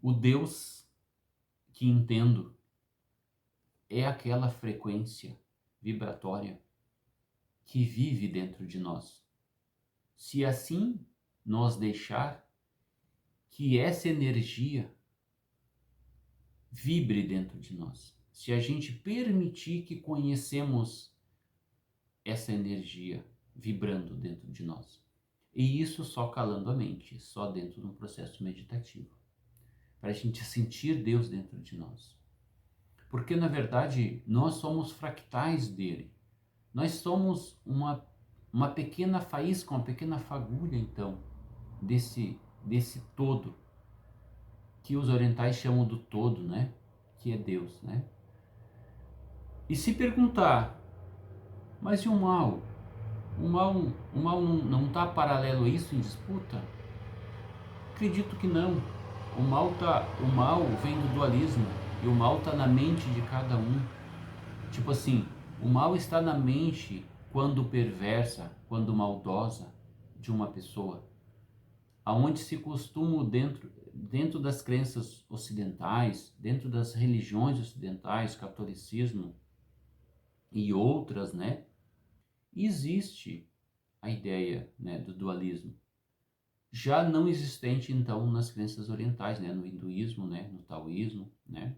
O Deus que entendo é aquela frequência vibratória que vive dentro de nós. Se assim nós deixar que essa energia vibre dentro de nós, se a gente permitir que conhecemos essa energia vibrando dentro de nós, e isso só calando a mente, só dentro de um processo meditativo, para a gente sentir Deus dentro de nós. Porque na verdade nós somos fractais dele. Nós somos uma pequena faísca, uma pequena fagulha, então, desse todo, que os orientais chamam do todo, né? Que é Deus, né? E se perguntar, mas e o mal? O mal não está paralelo a isso em disputa? Acredito que não. O mal vem do dualismo e o mal está na mente de cada um. Tipo assim, o mal está na mente quando perversa, quando maldosa de uma pessoa, aonde se costuma dentro das crenças ocidentais, dentro das religiões ocidentais, catolicismo e outras, né? Existe a ideia, né, do dualismo, já não existente então nas crenças orientais, né, no hinduísmo, né, no taoísmo, né?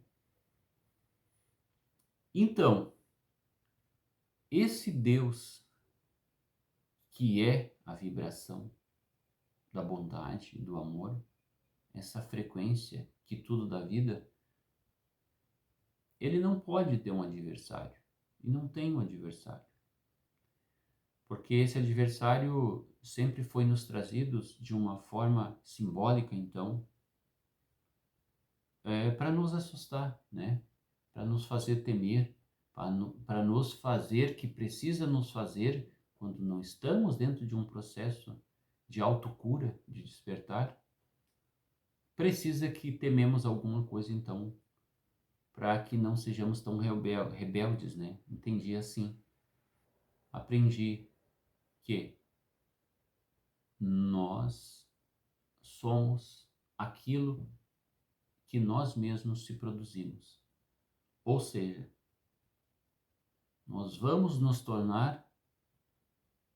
Então, esse Deus que é a vibração da bondade, do amor, essa frequência que tudo dá vida, ele não pode ter um adversário. E não tem um adversário. Porque esse adversário sempre foi nos trazido de uma forma simbólica, então, para nos assustar, né? Para nos fazer temer, para nos fazer que precisa nos fazer quando não estamos dentro de um processo de autocura, de despertar, precisa que tememos alguma coisa, então, para que não sejamos tão rebeldes, né? Entendi assim. Aprendi que nós somos aquilo que nós mesmos se produzimos. Ou seja, nós vamos nos tornar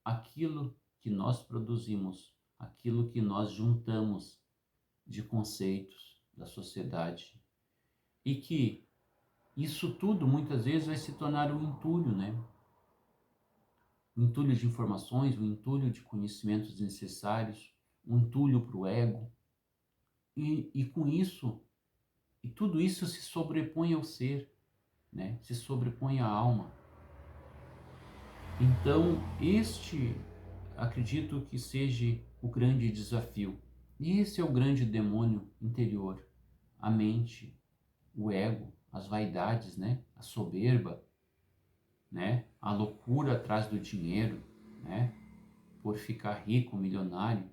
aquilo que nós produzimos, aquilo que nós juntamos de conceitos da sociedade. E que isso tudo muitas vezes vai se tornar um entulho, né? Um entulho de informações, um entulho de conhecimentos necessários, um entulho para o ego. E com isso, e tudo isso se sobrepõe ao ser, né? Se sobrepõe à alma. Então, acredito que seja o grande desafio. E esse é o grande demônio interior, a mente, o ego, as vaidades, né? A soberba, né? A loucura atrás do dinheiro, né? Por ficar rico, milionário.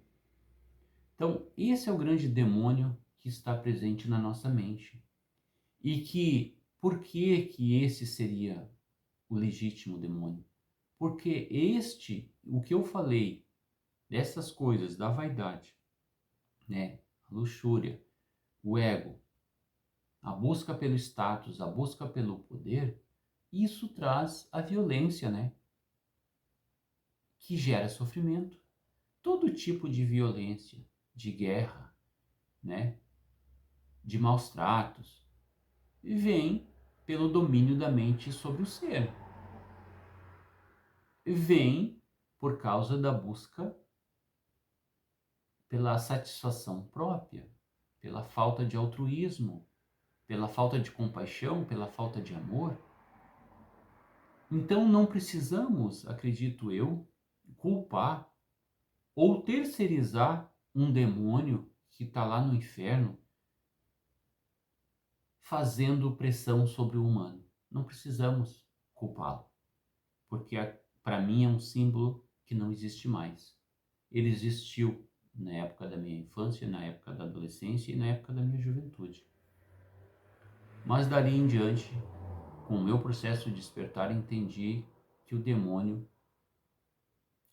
Então, esse é o grande demônio que está presente na nossa mente. E que, por que esse seria o legítimo demônio? Porque o que eu falei dessas coisas, da vaidade, né? A luxúria, o ego, a busca pelo status, a busca pelo poder, isso traz a violência, né? Que gera sofrimento. Todo tipo de violência, de guerra, né? De maus tratos, vem pelo domínio da mente sobre o ser. Vem por causa da busca pela satisfação própria, pela falta de altruísmo, pela falta de compaixão, pela falta de amor. Então não precisamos, acredito eu, culpar ou terceirizar um demônio que está lá no inferno fazendo pressão sobre o humano. Não precisamos culpá-lo, porque para mim é um símbolo que não existe mais. Ele existiu na época da minha infância, na época da adolescência e na época da minha juventude. Mas dali em diante, com o meu processo de despertar, entendi que o demônio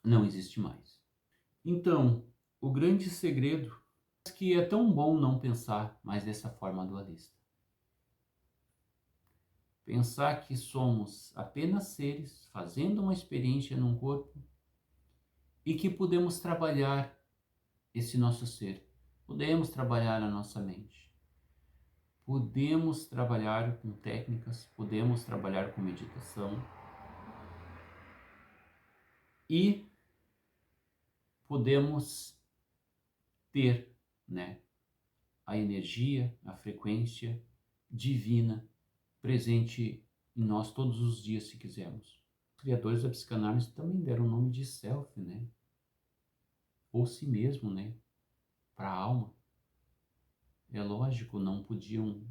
não existe mais. Então, o grande segredo que é tão bom não pensar mais dessa forma dualista. Pensar que somos apenas seres fazendo uma experiência num corpo e que podemos trabalhar esse nosso ser, podemos trabalhar a nossa mente, podemos trabalhar com técnicas, podemos trabalhar com meditação e podemos ter, né, a energia, a frequência divina presente em nós todos os dias, se quisermos. Os criadores da psicanálise também deram o nome de self, né? Ou si mesmo, né? Para a alma. É lógico, não podiam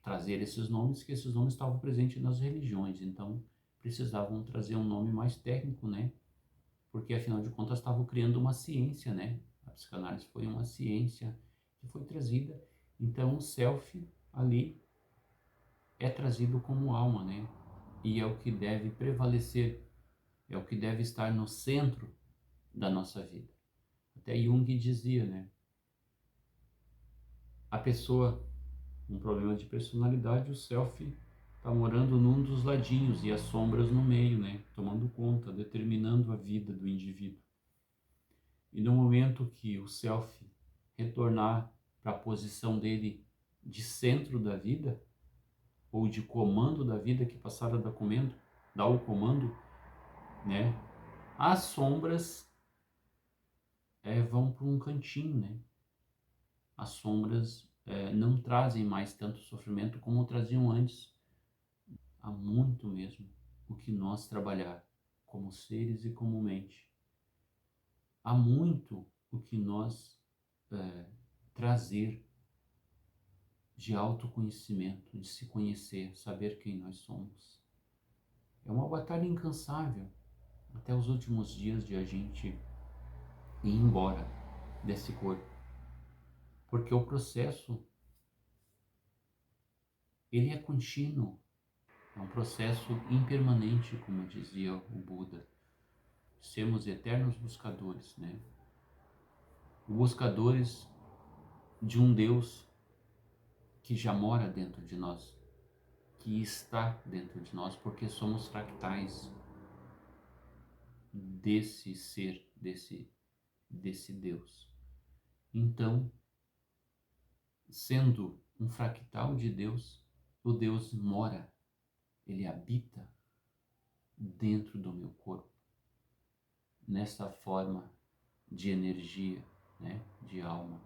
trazer esses nomes, que esses nomes estavam presentes nas religiões, então precisavam trazer um nome mais técnico, né? Porque afinal de contas estavam criando uma ciência, né? A psicanálise foi uma ciência que foi trazida, então o self ali é trazido como alma, né? E é o que deve prevalecer, é o que deve estar no centro da nossa vida. Até Jung dizia, né? A pessoa com um problema de personalidade, o self está morando num dos ladinhos e as sombras no meio, né? Tomando conta, determinando a vida do indivíduo. E no momento que o self retornar para a posição dele de centro da vida, ou de comando da vida, que passar a dar o comando, né? As sombras vão para um cantinho, né? As sombras não trazem mais tanto sofrimento como traziam antes. Há muito mesmo o que nós trabalhar como seres e como mente. Há muito o que nós trazer de autoconhecimento, de se conhecer, saber quem nós somos. É uma batalha incansável até os últimos dias de a gente ir embora desse corpo. Porque o processo, ele é contínuo, é um processo impermanente, como dizia o Buda. Sermos eternos buscadores, né? Buscadores de um Deus que já mora dentro de nós, que está dentro de nós, porque somos fractais desse ser, desse Deus. Então, sendo um fractal de Deus, o Deus mora, ele habita dentro do meu corpo, nessa forma de energia, né, de alma.